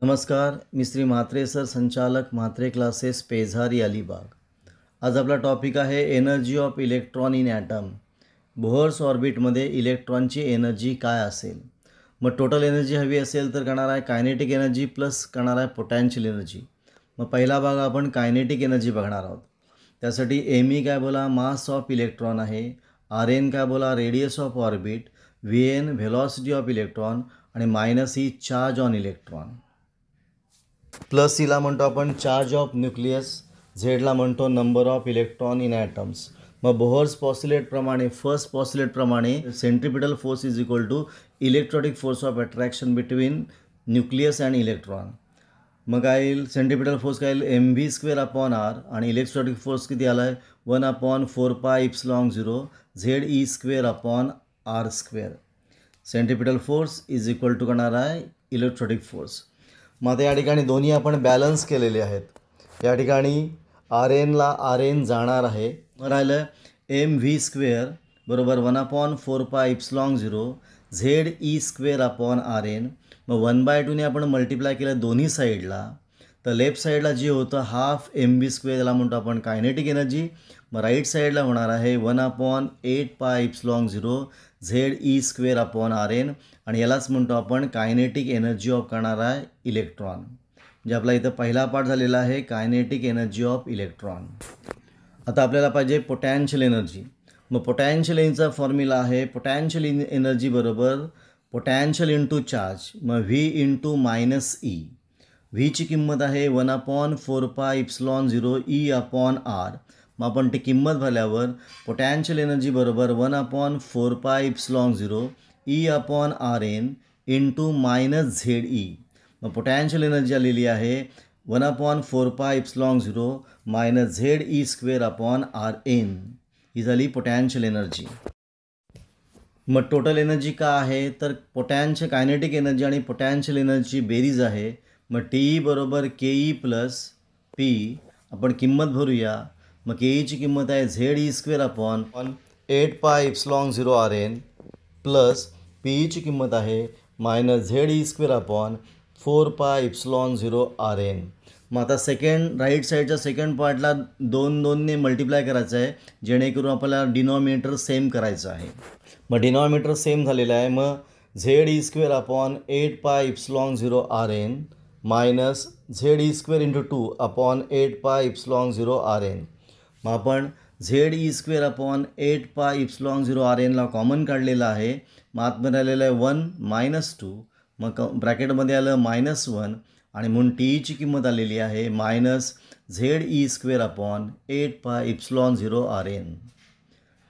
नमस्कार, मी श्री म्हात्रे सर, संचालक म्हात्रे क्लासेस, पेझारी, अलिबाग. आज आपला टॉपिक आहे energy of electron in atom. Bohr's ऑर्बिटमध्ये इलेक्ट्रॉनची एनर्जी काय असेल. मग टोटल एनर्जी हवी असेल तर करणार आहे कायनेटिक एनर्जी प्लस करणार आहे पोटॅन्शियल एनर्जी. मग पहिला भाग आपण कायनेटिक एनर्जी बघणार आहोत. त्यासाठी एम ई काय बोला, मास ऑफ इलेक्ट्रॉन आहे. आर एन काय बोला, radius of orbit. V N velocity of electron आणि minus E charge on electron. Plus सीला म्हणतो आपण चार्ज ऑफ न्यूक्लियस. झेडला म्हणतो number of electron in atoms. मग बोहर्स पॉस्युलेटप्रमाणे फर्स्ट पॉस्युलेटप्रमाणे centripetal force is equal to electronic force of attraction between nucleus and electron. मग काय येईल, सेंट्रिपिटल फोर्स काय येईल, M V square upon R आणि इलेक्ट्रॉनिक फोर्स किती आला आहे 1/4πε0 Z E square upon R square. Centripetal force is equal to करणार आहे इलेक्ट्रॉनिक फोर्स. मग आता या ठिकाणी दोन्ही आपण बॅलन्स केलेले आहेत. या ठिकाणी आर एन जाणार आहे. मग राहिलं एम व्ही स्क्वेअर बरोबर 1/4πε0 Z E square upon R N. मग 1/2ने आपण मल्टिप्लाय केलं दोन्ही साईडला, तर लेफ्ट साईडला जे होतं हाफ एम व्ही स्क्वेअर, याला म्हणतो आपण कायनेटिक एनर्जी. मग राईट साईडला होणार आहे 1/8πε0 Z E square upon R N आणि यालाच म्हणतो आपण कायनेटिक एनर्जी ऑफ करणार आहे इलेक्ट्रॉन. म्हणजे आपला इथं पहिला पार्ट झालेला आहे कायनेटिक एनर्जी ऑफ इलेक्ट्रॉन. आता आपल्याला पाहिजे पोटॅन्शियल एनर्जी. मग पोटॅन्शियल एनर्जीचा फॉर्म्युला आहे पोटॅन्शियल एनर्जी बरोबर पोटॅन्शियल इंटू चार्ज. मग व्ही इंटू मायनस ई. व्हीची किंमत आहे 1/4πε0 ई अपॉन आर. मग आपण ती किंमत भरल्यावर पोटॅन्शियल एनर्जी बरोबर 1/4πε0 E upon R N into minus Z E. मग पोटॅन्शियल एनर्जी आलेली आहे 1/4πε0 minus Z E square upon R N. ही झाली पोटॅन्शियल एनर्जी. मग टोटल एनर्जी का आहे तर कायनेटिक एनर्जी आणि पोटॅन्शियल एनर्जी बेरीज आहे. मग टी ई बरोबर के ई प्लस पी. आपण किंमत भरूया. मग के ईची किंमत आहे Z E square upon 8πε0 R N plus P ईची किंमत आहे minus Z E square upon 4πε0 R N. मग आता राईट साईडच्या सेकंड पार्टला 2ने मल्टिप्लाय करायचं आहे, जेणेकरून आपल्याला डिनॉमिनेटर सेम करायचं आहे. मग डिनॉमिनेटर सेम झालेलं आहे. मग Z E square upon 8πε0 R N minus Z E square into 2 upon 8πε0 R N. मग आपण Z E square upon 8πε0 R एनला कॉमन काढलेला आहे. मग आतमध्ये आलेलं आहे 1 - 2. मग ब्रॅकेटमध्ये आलं -1 आणि म्हणून टी ईची किंमत आलेली आहे minus Z E square upon 8πε0 R N.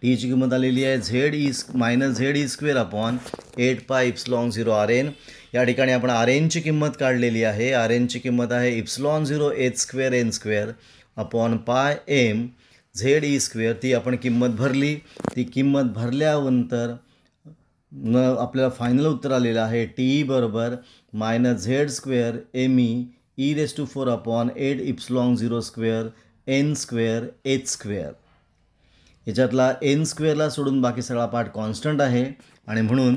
T ईची किंमत आलेली आहे minus Z E square upon 8πε0 R N. या ठिकाणी आपण आर एनची किंमत काढलेली आहे. आर एनची किंमत आहे ε0 H square N square upon pi M Z E square. ती आपण किंमत भरली. ती किंमत भरल्यानंतर आपल्याला फायनल उत्तर आलेलं आहे टी ई बरोबर minus Z square M E raise to 4 upon 8ε0 square N square H square. याच्यातला एन स्क्वेअरला सोडून बाकी सगळा पार्ट कॉन्स्टंट आहे आणि म्हणून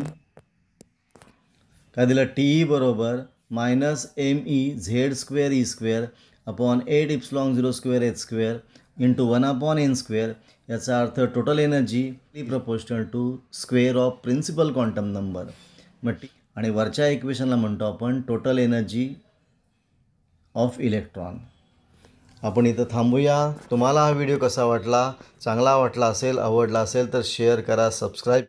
काय दिलं टी ई बरोबर minus M E Z square E square upon 8ε0 square H square into 1/n square. याचा अर्थ total energy proportional to square of principal quantum number. मग आणि वरच्या इक्वेशनला म्हणतो आपण टोटल एनर्जी ऑफ इलेक्ट्रॉन. आपण इथं थांबूया. तुम्हाला हा व्हिडिओ कसा वाटला, चांगला वाटला असेल, आवडला असेल तर शेअर करा, सबस्क्राईब